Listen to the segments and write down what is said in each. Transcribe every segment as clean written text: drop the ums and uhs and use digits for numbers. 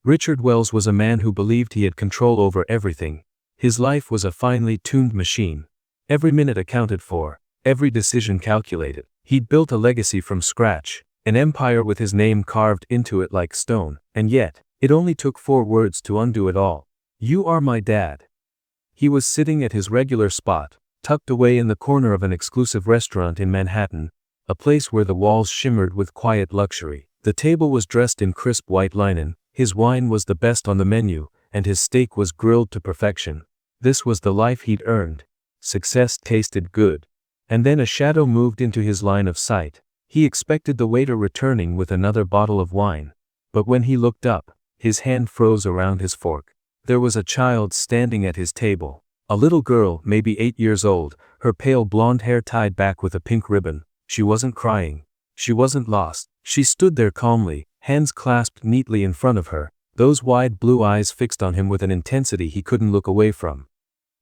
Richard Wells was a man who believed he had control over everything. His life was a finely tuned machine. Every minute accounted for, every decision calculated. He'd built a legacy from scratch, an empire with his name carved into it like stone, and yet, it only took 4 words to undo it all. "You are my dad." He was sitting at his regular spot, tucked away in the corner of an exclusive restaurant in Manhattan, a place where the walls shimmered with quiet luxury. The table was dressed in crisp white linen, his wine was the best on the menu, and his steak was grilled to perfection. This was the life he'd earned. Success tasted good. And then a shadow moved into his line of sight. He expected the waiter returning with another bottle of wine. But when he looked up, his hand froze around his fork. There was a child standing at his table. A little girl, maybe 8 years old, her pale blonde hair tied back with a pink ribbon. She wasn't crying. She wasn't lost. She stood there calmly, hands clasped neatly in front of her, those wide blue eyes fixed on him with an intensity he couldn't look away from.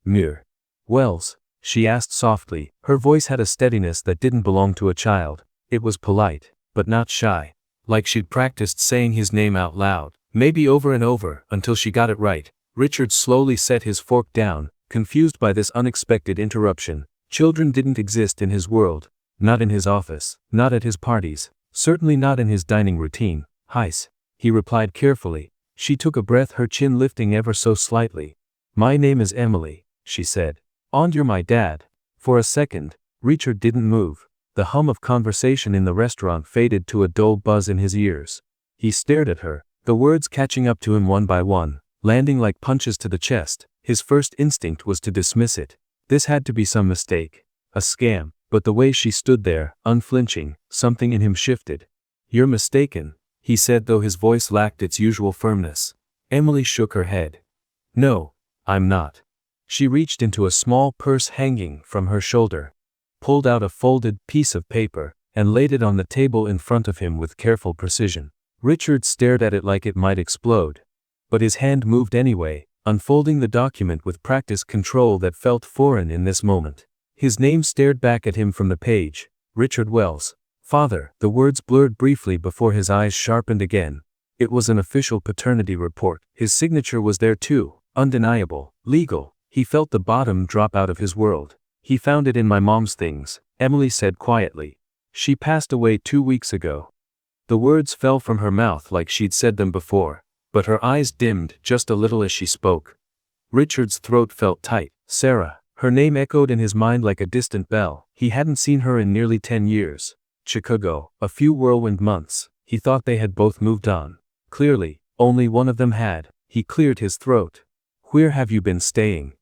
"Muir Wells?" she asked softly. Her voice had a steadiness that didn't belong to a child. It was polite, but not shy. Like she'd practiced saying his name out loud, maybe over and over, until she got it right. Richard slowly set his fork down, confused by this unexpected interruption. Children didn't exist in his world. Not in his office, not at his parties, certainly not in his dining routine. "Heiss," he replied carefully. She took a breath, her chin lifting ever so slightly. "My name is Emily," she said. "And you're my dad." For a second, Richard didn't move. The hum of conversation in the restaurant faded to a dull buzz in his ears. He stared at her, the words catching up to him one by one, landing like punches to the chest. His first instinct was to dismiss it. This had to be some mistake. A scam. But the way she stood there, unflinching, something in him shifted. "You're mistaken," he said, though his voice lacked its usual firmness. Emily shook her head. "No, I'm not." She reached into a small purse hanging from her shoulder, pulled out a folded piece of paper, and laid it on the table in front of him with careful precision. Richard stared at it like it might explode. But his hand moved anyway, unfolding the document with practiced control that felt foreign in this moment. His name stared back at him from the page. Richard Wells. "Father." The words blurred briefly before his eyes sharpened again. It was an official paternity report. His signature was there too, undeniable, legal. He felt the bottom drop out of his world. "He found it in my mom's things," Emily said quietly. "She passed away 2 weeks ago." The words fell from her mouth like she'd said them before, but her eyes dimmed just a little as she spoke. Richard's throat felt tight. Sarah. Her name echoed in his mind like a distant bell. He hadn't seen her in nearly 10 years. Chicago, a few whirlwind months. He thought they had both moved on. Clearly, only one of them had. He cleared his throat. "Where have you been staying?"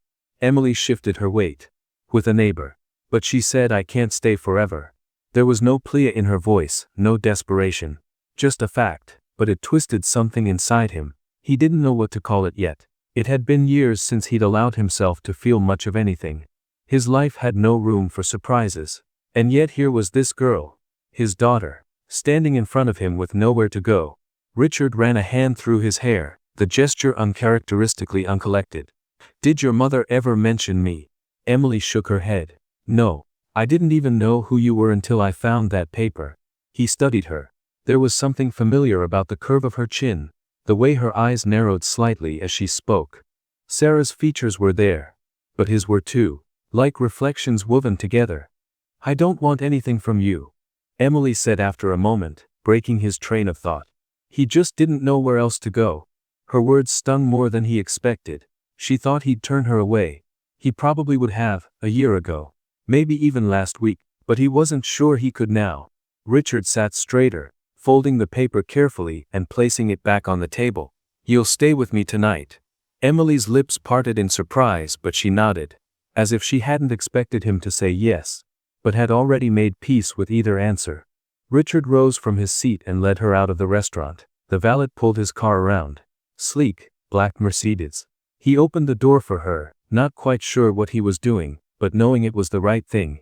Emily shifted her weight. "With a neighbor. But she said I can't stay forever." There was no plea in her voice, no desperation. Just a fact, but it twisted something inside him. He didn't know what to call it yet. It had been years since he'd allowed himself to feel much of anything. His life had no room for surprises. And yet here was this girl, his daughter, standing in front of him with nowhere to go. Richard ran a hand through his hair, the gesture uncharacteristically uncollected. "Did your mother ever mention me?" Emily shook her head. "No. I didn't even know who you were until I found that paper." He studied her. There was something familiar about the curve of her chin, the way her eyes narrowed slightly as she spoke. Sarah's features were there, but his were too, like reflections woven together. "I don't want anything from you," Emily said after a moment, breaking his train of thought. He just didn't know where else to go. Her words stung more than he expected. She thought he'd turn her away. He probably would have, a year ago. Maybe even last week, but he wasn't sure he could now. Richard sat straighter, folding the paper carefully and placing it back on the table. "You'll stay with me tonight?" Emily's lips parted in surprise, but she nodded, as if she hadn't expected him to say yes, but had already made peace with either answer. Richard rose from his seat and led her out of the restaurant. The valet pulled his car around. Sleek, black Mercedes. He opened the door for her, not quite sure what he was doing, but knowing it was the right thing.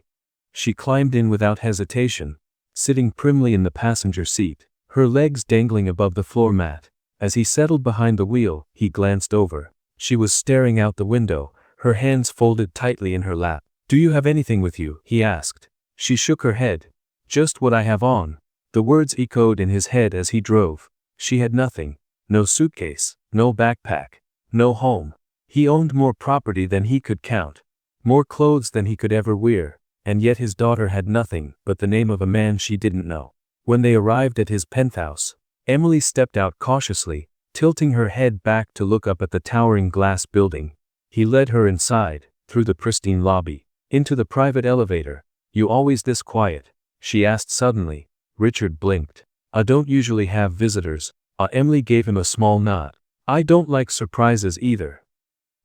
She climbed in without hesitation, sitting primly in the passenger seat, her legs dangling above the floor mat. As he settled behind the wheel, he glanced over. She was staring out the window, her hands folded tightly in her lap. "Do you have anything with you?" he asked. She shook her head. "Just what I have on." The words echoed in his head as he drove. She had nothing. No suitcase, no backpack, no home. He owned more property than he could count, more clothes than he could ever wear, and yet his daughter had nothing but the name of a man she didn't know. When they arrived at his penthouse, Emily stepped out cautiously, tilting her head back to look up at the towering glass building. He led her inside, through the pristine lobby, into the private elevator. "You always this quiet?" she asked suddenly. Richard blinked. "I don't usually have visitors." Emily gave him a small nod. "I don't like surprises either."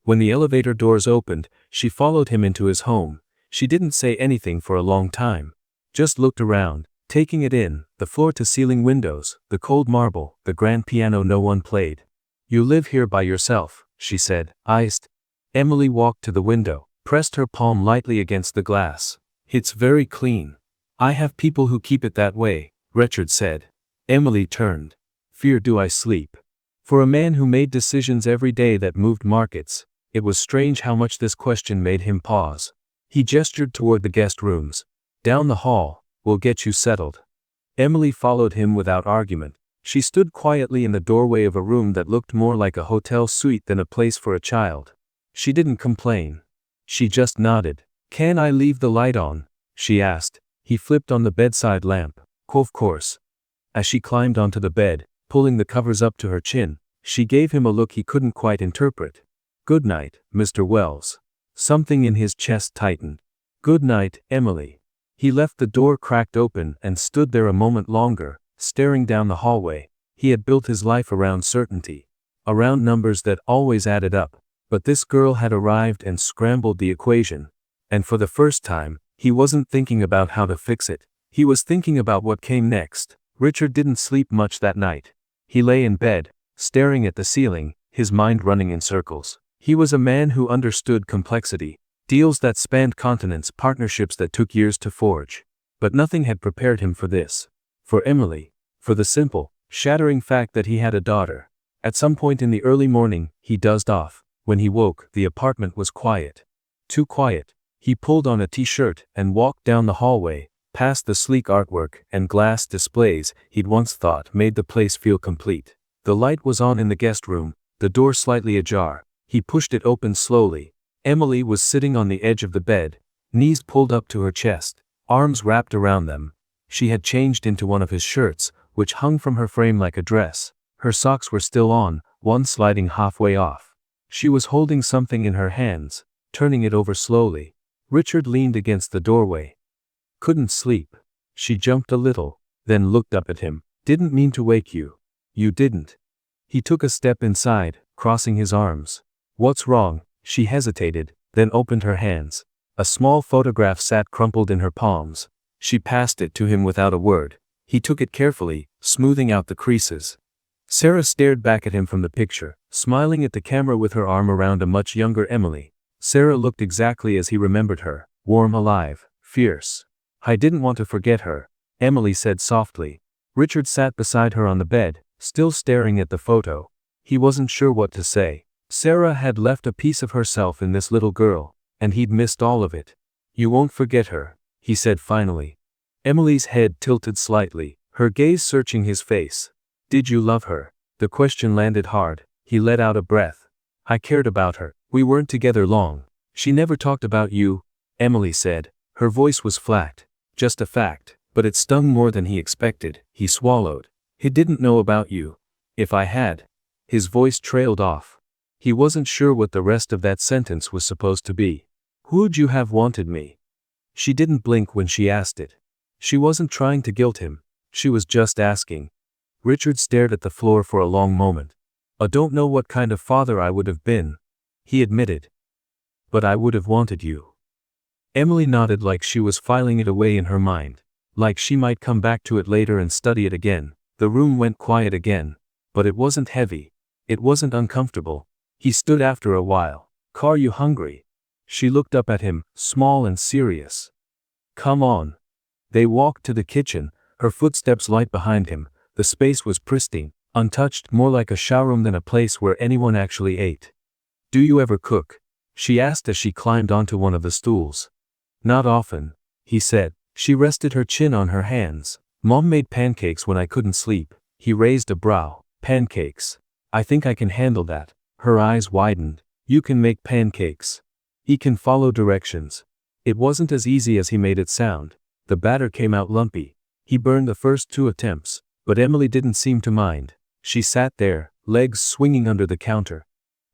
When the elevator doors opened, she followed him into his home. She didn't say anything for a long time. Just looked around, taking it in, the floor-to-ceiling windows, the cold marble, the grand piano no one played. "You live here by yourself," she said, iced. Emily walked to the window, pressed her palm lightly against the glass. "It's very clean." "I have people who keep it that way," Richard said. Emily turned. "Fear do I sleep." For a man who made decisions every day that moved markets, it was strange how much this question made him pause. He gestured toward the guest rooms. "Down the hall, we'll get you settled." Emily followed him without argument. She stood quietly in the doorway of a room that looked more like a hotel suite than a place for a child. She didn't complain. She just nodded. "Can I leave the light on?" she asked. He flipped on the bedside lamp. "Of course." As she climbed onto the bed, pulling the covers up to her chin, she gave him a look he couldn't quite interpret. "Good night, Mr. Wells." Something in his chest tightened. "Good night, Emily." He left the door cracked open and stood there a moment longer, staring down the hallway. He had built his life around certainty, around numbers that always added up, but this girl had arrived and scrambled the equation. And for the first time, he wasn't thinking about how to fix it. He was thinking about what came next. Richard didn't sleep much that night. He lay in bed, staring at the ceiling, his mind running in circles. He was a man who understood complexity, deals that spanned continents, partnerships that took years to forge. But nothing had prepared him for this. For Emily. For the simple, shattering fact that he had a daughter. At some point in the early morning, he dozed off. When he woke, the apartment was quiet. Too quiet. He pulled on a t-shirt and walked down the hallway, past the sleek artwork and glass displays he'd once thought made the place feel complete. The light was on in the guest room, the door slightly ajar. He pushed it open slowly. Emily was sitting on the edge of the bed, knees pulled up to her chest, arms wrapped around them. She had changed into one of his shirts, which hung from her frame like a dress. Her socks were still on, one sliding halfway off. She was holding something in her hands, turning it over slowly. Richard leaned against the doorway. "Couldn't sleep." She jumped a little, then looked up at him. "Didn't mean to wake you." "You didn't." He took a step inside, crossing his arms. "What's wrong?" She hesitated, then opened her hands. A small photograph sat crumpled in her palms. She passed it to him without a word. He took it carefully, smoothing out the creases. Sarah stared back at him from the picture, smiling at the camera with her arm around a much younger Emily. Sarah looked exactly as he remembered her, warm, alive, fierce. "I didn't want to forget her," Emily said softly. Richard sat beside her on the bed, still staring at the photo. He wasn't sure what to say. Sarah had left a piece of herself in this little girl, and he'd missed all of it. "You won't forget her," he said finally. Emily's head tilted slightly, her gaze searching his face. "Did you love her?" The question landed hard. He let out a breath. "I cared about her. We weren't together long." "She never talked about you," Emily said. Her voice was flat. "Just a fact." But it stung more than he expected. He swallowed. "He didn't know about you." "If I had." His voice trailed off. He wasn't sure what the rest of that sentence was supposed to be. "Who'd you have wanted me?" She didn't blink when she asked it. She wasn't trying to guilt him. She was just asking. Richard stared at the floor for a long moment. "I don't know what kind of father I would have been," he admitted. "But I would have wanted you." Emily nodded like she was filing it away in her mind. Like she might come back to it later and study it again. The room went quiet again. But it wasn't heavy. It wasn't uncomfortable. He stood after a while. "Are you hungry?" She looked up at him, small and serious. "Come on." They walked to the kitchen, her footsteps light behind him. The space was pristine, untouched, more like a showroom than a place where anyone actually ate. "Do you ever cook?" she asked as she climbed onto one of the stools. "Not often," he said. She rested her chin on her hands. "Mom made pancakes when I couldn't sleep." He raised a brow. "Pancakes?" I think I can handle that. Her eyes widened. You can make pancakes. He can follow directions. It wasn't as easy as he made it sound. The batter came out lumpy. He burned the first 2 attempts, but Emily didn't seem to mind. She sat there, legs swinging under the counter,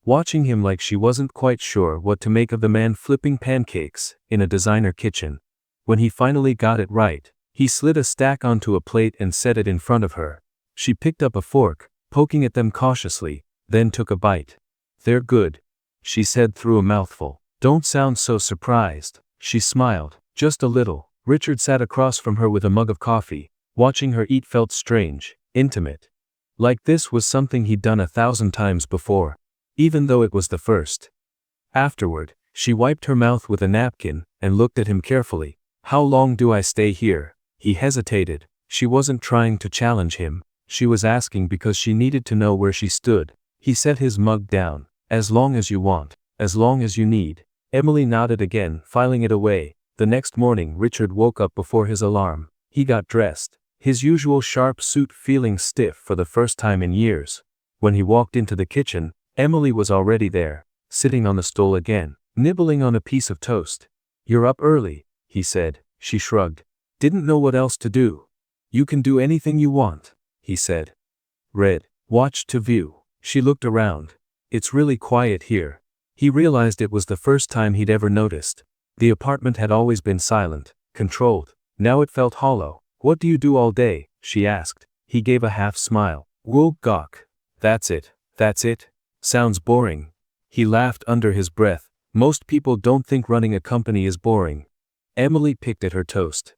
watching him like she wasn't quite sure what to make of the man flipping pancakes in a designer kitchen. When he finally got it right, he slid a stack onto a plate and set it in front of her. She picked up a fork, poking at them cautiously, then took a bite. They're good, she said through a mouthful. Don't sound so surprised. She smiled, just a little. Richard sat across from her with a mug of coffee. Watching her eat felt strange, intimate. Like this was something he'd done 1,000 times before, even though it was the first. Afterward, she wiped her mouth with a napkin and looked at him carefully. How long do I stay here? He hesitated. She wasn't trying to challenge him. She was asking because she needed to know where she stood. He set his mug down. As long as you want. As long as you need. Emily nodded again, filing it away. The next morning Richard woke up before his alarm. He got dressed, his usual sharp suit feeling stiff for the first time in years. When he walked into the kitchen, Emily was already there, sitting on the stool again, nibbling on a piece of toast. You're up early, he said. She shrugged. Didn't know what else to do. You can do anything you want, he said. Read, watch to view. She looked around. It's really quiet here. He realized it was the first time he'd ever noticed. The apartment had always been silent, controlled. Now it felt hollow. What do you do all day? She asked. He gave a half smile. Wool gawk. That's it. That's it. Sounds boring. He laughed under his breath. Most people don't think running a company is boring. Emily picked at her toast.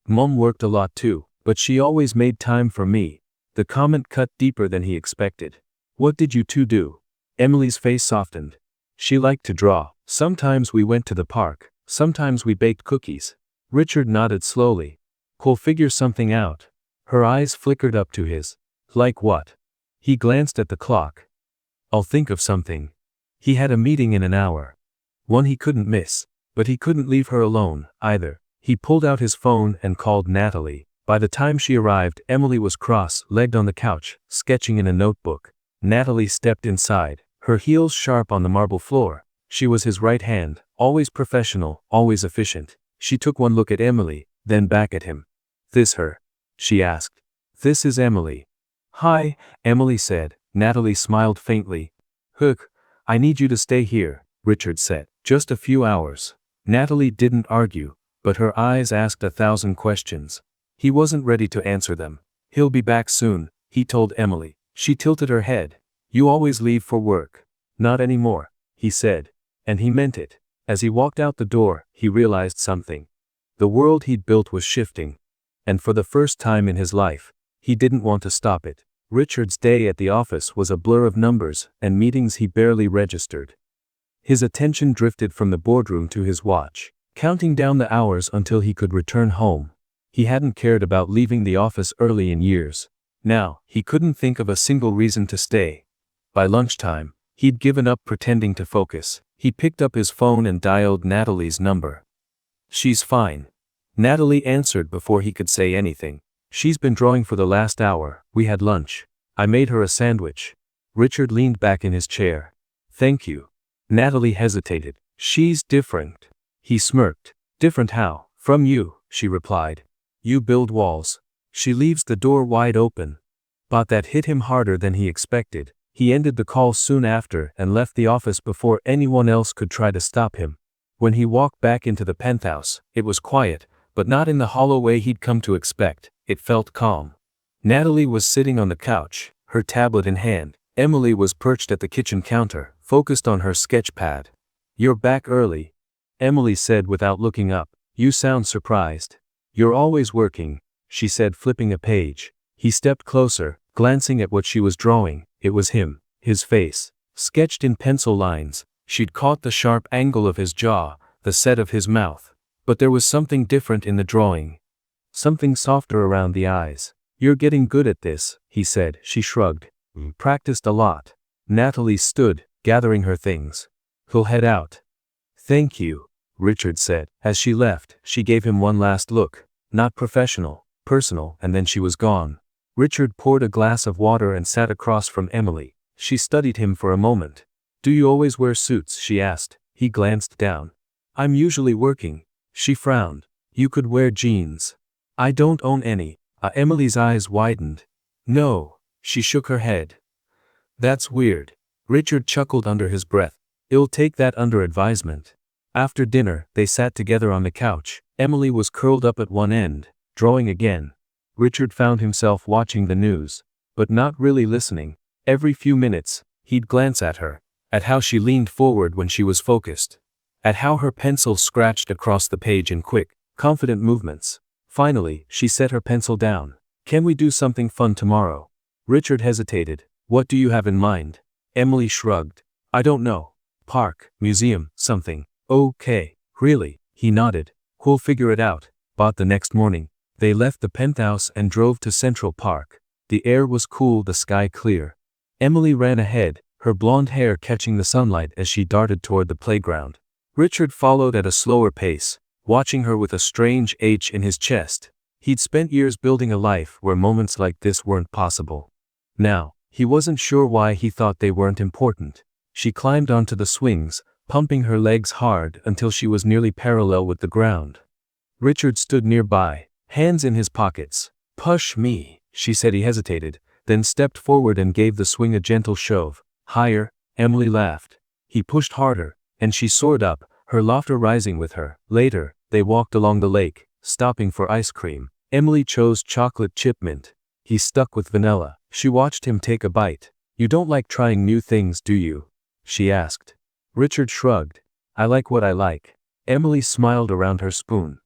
Mom worked a lot too, but she always made time for me. The comment cut deeper than he expected. What did you two do? Emily's face softened. She liked to draw. Sometimes we went to the park. Sometimes we baked cookies. Richard nodded slowly. We'll figure something out. Her eyes flickered up to his. Like what? He glanced at the clock. I'll think of something. He had a meeting in an hour. One he couldn't miss. But he couldn't leave her alone, either. He pulled out his phone and called Natalie. By the time she arrived, Emily was cross-legged on the couch, sketching in a notebook. Natalie stepped inside, her heels sharp on the marble floor. She was his right hand, always professional, always efficient. She took one look at Emily, then back at him. This her? She asked. This is Emily. Hi, Emily said. Natalie smiled faintly. Hook, I need you to stay here, Richard said. Just a few hours. Natalie didn't argue, but her eyes asked 1,000 questions. He wasn't ready to answer them. He'll be back soon, he told Emily. She tilted her head. You always leave for work. Not anymore, he said. And he meant it. As he walked out the door, he realized something. The world he'd built was shifting. And for the first time in his life, he didn't want to stop it. Richard's day at the office was a blur of numbers and meetings he barely registered. His attention drifted from the boardroom to his watch, counting down the hours until he could return home. He hadn't cared about leaving the office early in years. Now, he couldn't think of a single reason to stay. By lunchtime, he'd given up pretending to focus. He picked up his phone and dialed Natalie's number. She's fine. Natalie answered before he could say anything. She's been drawing for the last hour. We had lunch. I made her a sandwich. Richard leaned back in his chair. Thank you. Natalie hesitated. She's different. He smirked. Different how? From you, she replied. You build walls. She leaves the door wide open. But that hit him harder than he expected. He ended the call soon after and left the office before anyone else could try to stop him. When he walked back into the penthouse, it was quiet, but not in the hollow way he'd come to expect. It felt calm. Natalie was sitting on the couch, her tablet in hand. Emily was perched at the kitchen counter, focused on her sketch pad. You're back early, Emily said without looking up. You sound surprised. You're always working, she said, flipping a page. He stepped closer, glancing at what she was drawing. It was him, his face, sketched in pencil lines. She'd caught the sharp angle of his jaw, the set of his mouth. But there was something different in the drawing. Something softer around the eyes. You're getting good at this, he said. She shrugged. Practiced a lot. Natalie stood, gathering her things. He'll head out. Thank you, Richard said. As she left, she gave him one last look. Not professional, personal, and then she was gone. Richard poured a glass of water and sat across from Emily. She studied him for a moment. Do you always wear suits? She asked. He glanced down. I'm usually working. She frowned. You could wear jeans. I don't own any. Emily's eyes widened. No. She shook her head. That's weird. Richard chuckled under his breath. I'll take that under advisement. After dinner, they sat together on the couch. Emily was curled up at one end, drawing again. Richard found himself watching the news, but not really listening. Every few minutes, he'd glance at her, at how she leaned forward when she was focused, at how her pencil scratched across the page in quick, confident movements. Finally, she set her pencil down. Can we do something fun tomorrow? Richard hesitated. What do you have in mind? Emily shrugged. I don't know. Park, museum, something. Okay, really, he nodded. We'll figure it out. But the next morning, they left the penthouse and drove to Central Park. The air was cool, the sky clear. Emily ran ahead, her blonde hair catching the sunlight as she darted toward the playground. Richard followed at a slower pace, watching her with a strange ache in his chest. He'd spent years building a life where moments like this weren't possible. Now, he wasn't sure why he thought they weren't important. She climbed onto the swings, pumping her legs hard until she was nearly parallel with the ground. Richard stood nearby, hands in his pockets. Push me, she said. He hesitated, then stepped forward and gave the swing a gentle shove. Higher, Emily laughed. He pushed harder, and she soared up, her laughter rising with her. Later, they walked along the lake, stopping for ice cream. Emily chose chocolate chip mint. He stuck with vanilla. She watched him take a bite. You don't like trying new things, do you? She asked. Richard shrugged. I like what I like. Emily smiled around her spoon.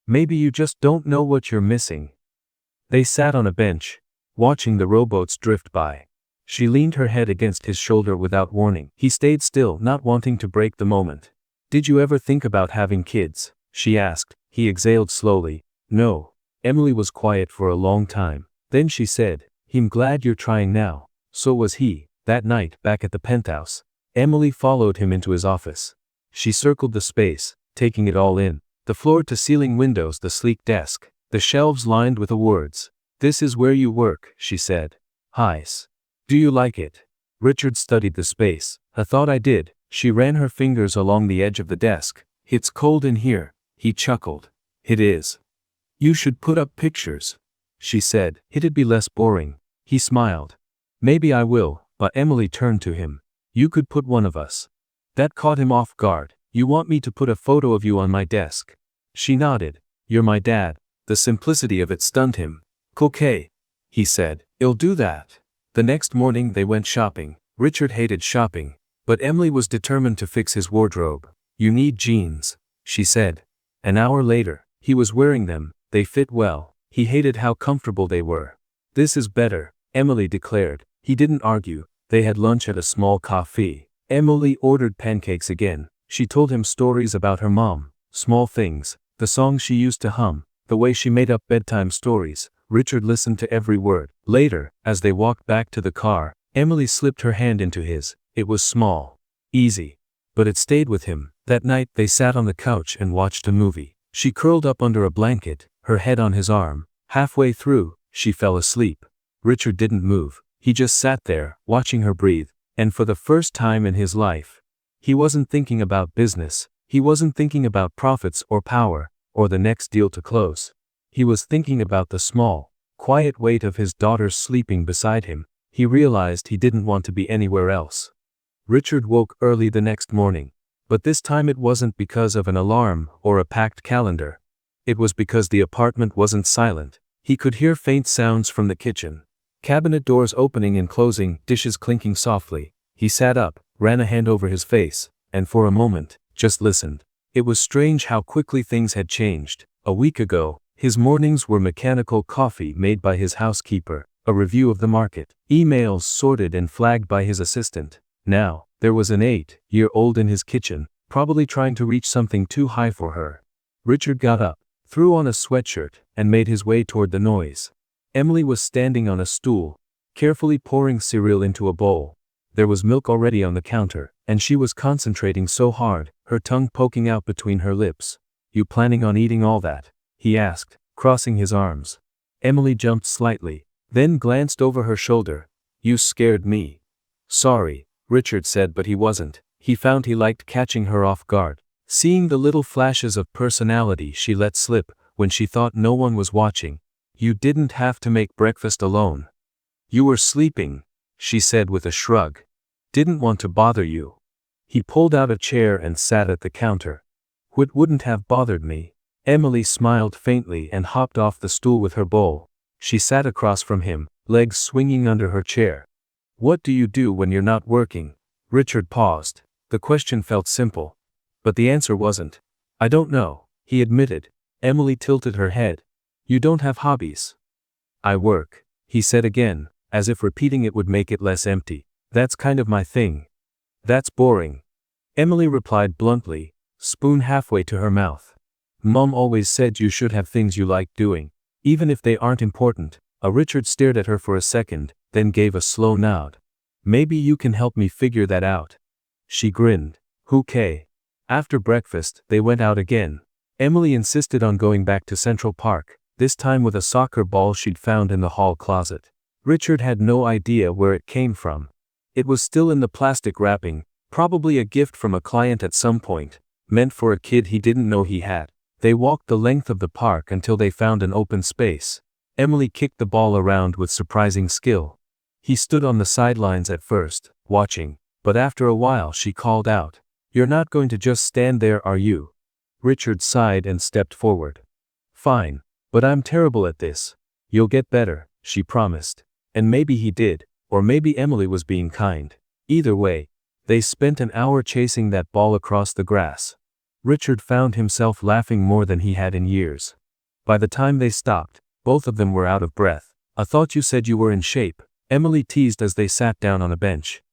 Maybe you just don't know what you're missing. They sat on a bench, watching the rowboats drift by. She leaned her head against his shoulder without warning. He stayed still, not wanting to break the moment. Did you ever think about having kids? She asked. He exhaled slowly. No. Emily was quiet for a long time. Then she said, I'm glad you're trying now. So was he. That night, back at the penthouse, Emily followed him into his office. She circled the space, taking it all in. The floor-to-ceiling windows, the sleek desk, the shelves lined with awards. This is where you work, she said. Nice. Do you like it? Richard studied the space. I thought I did. She ran her fingers along the edge of the desk. It's cold in here, he chuckled. It is. You should put up pictures, she said. It'd be less boring. He smiled. Maybe I will, but Emily turned to him. You could put one of us. That caught him off guard. You want me to put a photo of you on my desk? She nodded. You're my dad. The simplicity of it stunned him. Okay, he said. I'll do that. The next morning they went shopping. Richard hated shopping, but Emily was determined to fix his wardrobe. You need jeans, she said. An hour later, he was wearing them. They fit well. He hated how comfortable they were. This is better, Emily declared. He didn't argue. They had lunch at a small cafe. Emily ordered pancakes again. She told him stories about her mom, small things, the songs she used to hum, the way she made up bedtime stories. Richard listened to every word. Later, as they walked back to the car, Emily slipped her hand into his. It was small, easy, but it stayed with him. That night they sat on the couch and watched a movie. She curled up under a blanket, her head on his arm. Halfway through, she fell asleep. Richard didn't move. He just sat there, watching her breathe, and for the first time in his life, he wasn't thinking about business. He wasn't thinking about profits or power, or the next deal to close. He was thinking about the small, quiet weight of his daughter sleeping beside him. He realized he didn't want to be anywhere else. Richard woke early the next morning, but this time it wasn't because of an alarm or a packed calendar. It was because the apartment wasn't silent. He could hear faint sounds from the kitchen. Cabinet doors opening and closing, dishes clinking softly. He sat up, ran a hand over his face, and for a moment, just listened. It was strange how quickly things had changed. A week ago, his mornings were mechanical coffee made by his housekeeper, a review of the market, emails sorted and flagged by his assistant. Now, there was an 8-year-old in his kitchen, probably trying to reach something too high for her. Richard got up, threw on a sweatshirt, and made his way toward the noise. Emily was standing on a stool, carefully pouring cereal into a bowl. There was milk already on the counter, and she was concentrating so hard, her tongue poking out between her lips. You planning on eating all that? He asked, crossing his arms. Emily jumped slightly, then glanced over her shoulder. You scared me. Sorry, Richard said, but he wasn't. He found he liked catching her off guard. Seeing the little flashes of personality she let slip when she thought no one was watching. You didn't have to make breakfast alone. You were sleeping, she said with a shrug. Didn't want to bother you. He pulled out a chair and sat at the counter. It wouldn't have bothered me. Emily smiled faintly and hopped off the stool with her bowl. She sat across from him, legs swinging under her chair. What do you do when you're not working? Richard paused. The question felt simple. But the answer wasn't. I don't know, he admitted. Emily tilted her head. You don't have hobbies. I work, he said again, as if repeating it would make it less empty. That's kind of my thing. That's boring. Emily replied bluntly, spoon halfway to her mouth. Mom always said you should have things you like doing, even if they aren't important. Richard stared at her for a second, then gave a slow nod. Maybe you can help me figure that out. She grinned. Okay. After breakfast, they went out again. Emily insisted on going back to Central Park, this time with a soccer ball she'd found in the hall closet. Richard had no idea where it came from. It was still in the plastic wrapping, probably a gift from a client at some point, meant for a kid he didn't know he had. They walked the length of the park until they found an open space. Emily kicked the ball around with surprising skill. He stood on the sidelines at first, watching, but after a while she called out, You're not going to just stand there, are you? Richard sighed and stepped forward. Fine, but I'm terrible at this. You'll get better, she promised. And maybe he did, or maybe Emily was being kind. Either way, they spent an hour chasing that ball across the grass. Richard found himself laughing more than he had in years. By the time they stopped, both of them were out of breath. I thought you said you were in shape, Emily teased as they sat down on a bench.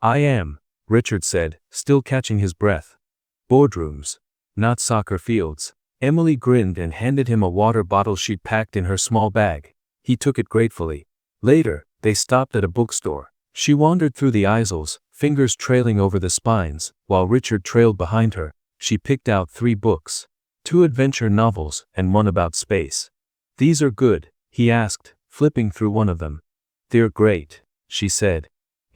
I am, Richard said, still catching his breath. Boardrooms, not soccer fields. Emily grinned and handed him a water bottle she'd packed in her small bag. He took it gratefully. Later, they stopped at a bookstore. She wandered through the aisles, fingers trailing over the spines, while Richard trailed behind her. She picked out 3 books. 2 adventure novels and 1 about space. These are good, he asked, flipping through one of them. They're great, she said.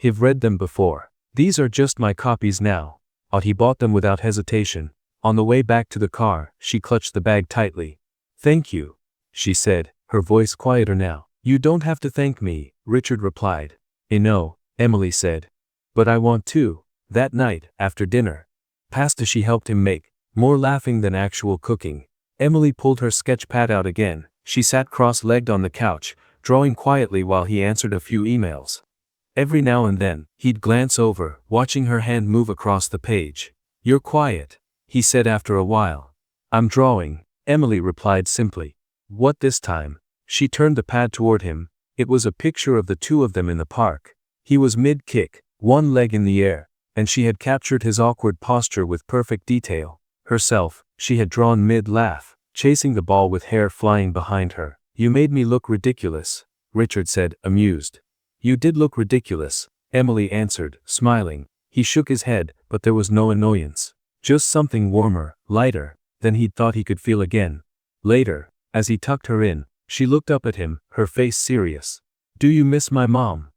I've read them before. These are just my copies now. He bought them without hesitation. On the way back to the car, she clutched the bag tightly. Thank you, she said, her voice quieter now. You don't have to thank me, Richard replied. I know, Emily said. But I want to. That night, after dinner. Pasta she helped him make, more laughing than actual cooking. Emily pulled her sketch pad out again. She sat cross-legged on the couch, drawing quietly while he answered a few emails. Every now and then, he'd glance over, watching her hand move across the page. You're quiet, he said after a while. I'm drawing, Emily replied simply. What this time? She turned the pad toward him. It was a picture of the 2 of them in the park. He was mid-kick, one leg in the air, and she had captured his awkward posture with perfect detail. Herself, she had drawn mid-laugh, chasing the ball with hair flying behind her. You made me look ridiculous, Richard said, amused. You did look ridiculous, Emily answered, smiling. He shook his head, but there was no annoyance. Just something warmer, lighter, than he'd thought he could feel again. Later, as he tucked her in, she looked up at him, her face serious. Do you miss my mom?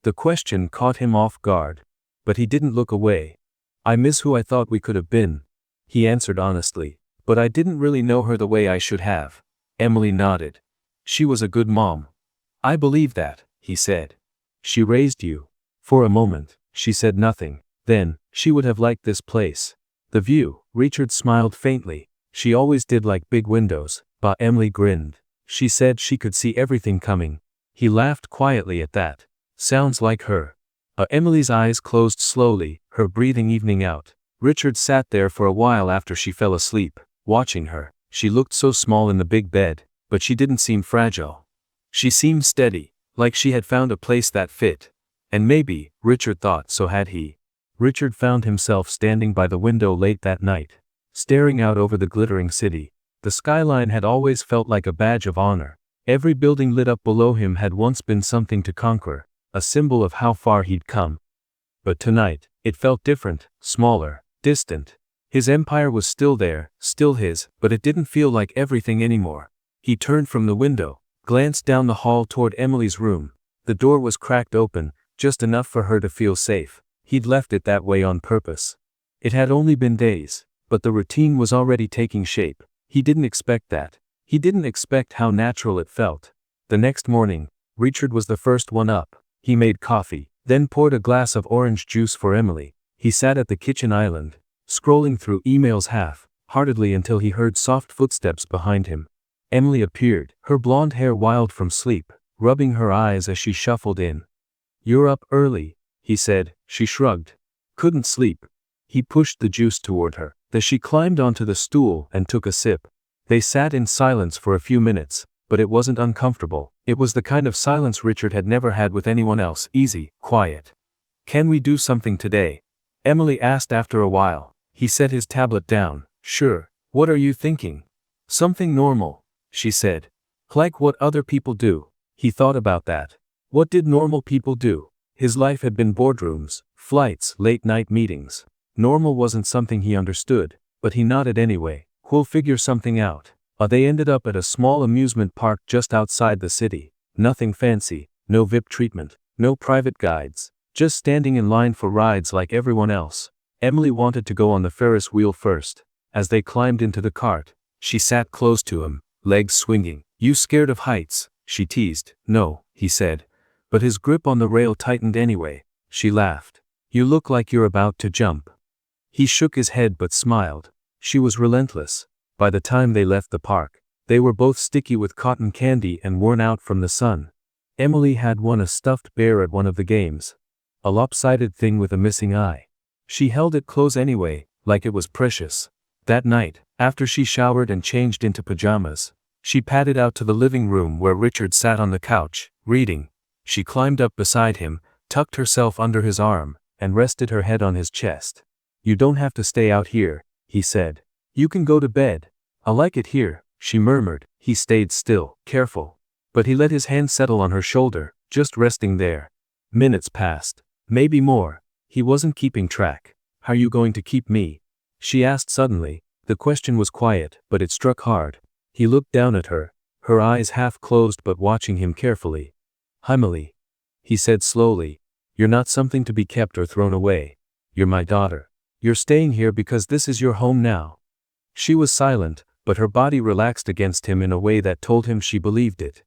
The question caught him off guard. But he didn't look away. I miss who I thought we could have been, he answered honestly. But I didn't really know her the way I should have. Emily nodded. She was a good mom. I believe that, he said. She raised you. For a moment, she said nothing. Then, she would have liked this place. The view, Richard smiled faintly. She always did like big windows, but Emily grinned. She said she could see everything coming. He laughed quietly at that. Sounds like her. Emily's eyes closed slowly, her breathing evening out. Richard sat there for a while after she fell asleep, watching her. She looked so small in the big bed, but she didn't seem fragile. She seemed steady, like she had found a place that fit. And maybe, Richard thought, so had he. Richard found himself standing by the window late that night, staring out over the glittering city. The skyline had always felt like a badge of honor. Every building lit up below him had once been something to conquer, a symbol of how far he'd come. But tonight, it felt different, smaller, distant. His empire was still there, still his, but it didn't feel like everything anymore. He turned from the window, glanced down the hall toward Emily's room. The door was cracked open, just enough for her to feel safe. He'd left it that way on purpose. It had only been days, but the routine was already taking shape. He didn't expect that. He didn't expect how natural it felt. The next morning, Richard was the first one up. He made coffee, then poured a glass of orange juice for Emily. He sat at the kitchen island, scrolling through emails half-heartedly until he heard soft footsteps behind him. Emily appeared, her blonde hair wild from sleep, rubbing her eyes as she shuffled in. "You're up early," he said. She shrugged. "Couldn't sleep." He pushed the juice toward her. Then she climbed onto the stool and took a sip. They sat in silence for a few minutes, but it wasn't uncomfortable. It was the kind of silence Richard had never had with anyone else, easy, quiet. "Can we do something today?" Emily asked after a while. He set his tablet down. "Sure. What are you thinking?" "Something normal," she said. "Like what other people do." He thought about that. What did normal people do? His life had been boardrooms, flights, late-night meetings. Normal wasn't something he understood, but he nodded anyway. "We'll figure something out." They ended up at a small amusement park just outside the city. Nothing fancy, no VIP treatment, no private guides, just standing in line for rides like everyone else. Emily wanted to go on the Ferris wheel first. As they climbed into the cart, she sat close to him, legs swinging. "You scared of heights?" she teased. "No," he said. But his grip on the rail tightened anyway. She laughed. "You look like you're about to jump." He shook his head but smiled. She was relentless. By the time they left the park, they were both sticky with cotton candy and worn out from the sun. Emily had won a stuffed bear at one of the games. A lopsided thing with a missing eye. She held it close anyway, like it was precious. That night, after she showered and changed into pajamas, she padded out to the living room where Richard sat on the couch, reading. She climbed up beside him, tucked herself under his arm, and rested her head on his chest. "You don't have to stay out here," he said. "You can go to bed." "I like it here," she murmured. He stayed still, careful. But he let his hand settle on her shoulder, just resting there. Minutes passed. Maybe more. He wasn't keeping track. "How are you going to keep me?" she asked suddenly. The question was quiet, but it struck hard. He looked down at her, her eyes half closed but watching him carefully. "Emily," he said slowly, "you're not something to be kept or thrown away. You're my daughter. You're staying here because this is your home now." She was silent, but her body relaxed against him in a way that told him she believed it.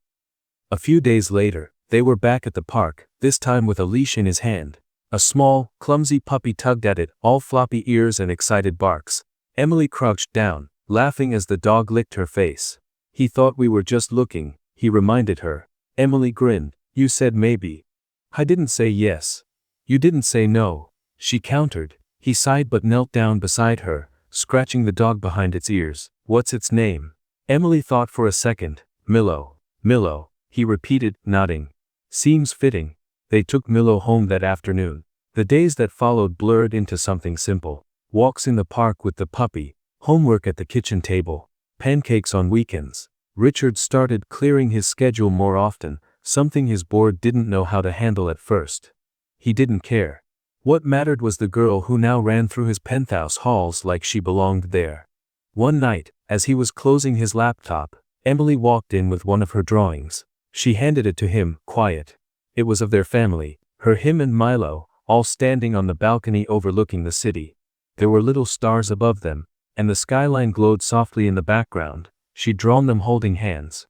A few days later, they were back at the park, this time with a leash in his hand. A small, clumsy puppy tugged at it, all floppy ears and excited barks. Emily crouched down, laughing as the dog licked her face. "He thought we were just looking," he reminded her. Emily grinned. "You said maybe." "I didn't say yes." "You didn't say no," she countered. He sighed but knelt down beside her, scratching the dog behind its ears. "What's its name?" Emily thought for a second. "Milo." "Milo," he repeated, nodding. "Seems fitting." They took Milo home that afternoon. The days that followed blurred into something simple. Walks in the park with the puppy, homework at the kitchen table, pancakes on weekends. Richard started clearing his schedule more often, something his board didn't know how to handle at first. He didn't care. What mattered was the girl who now ran through his penthouse halls like she belonged there. One night, as he was closing his laptop, Emily walked in with one of her drawings. She handed it to him, quiet. It was of their family, him and Milo, all standing on the balcony overlooking the city. There were little stars above them, and the skyline glowed softly in the background. She'd drawn them holding hands.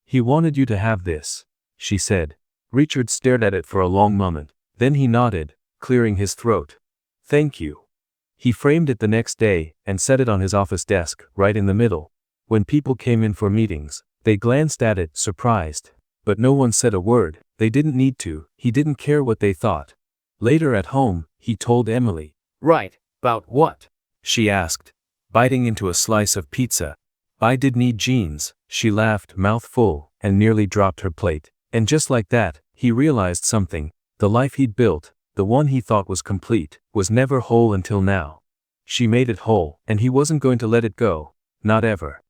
"He wanted you to have this," she said. Richard stared at it for a long moment. Then he nodded, clearing his throat. "Thank you." He framed it the next day, and set it on his office desk, right in the middle. When people came in for meetings, they glanced at it, surprised. But no one said a word. They didn't need to. He didn't care what they thought. Later at home, he told Emily. "Right, about what?" she asked, biting into a slice of pizza. "I did need jeans," she laughed, mouth full, and nearly dropped her plate. And just like that, he realized something. The life he'd built, the one he thought was complete, was never whole until now. She made it whole, and he wasn't going to let it go. Not ever.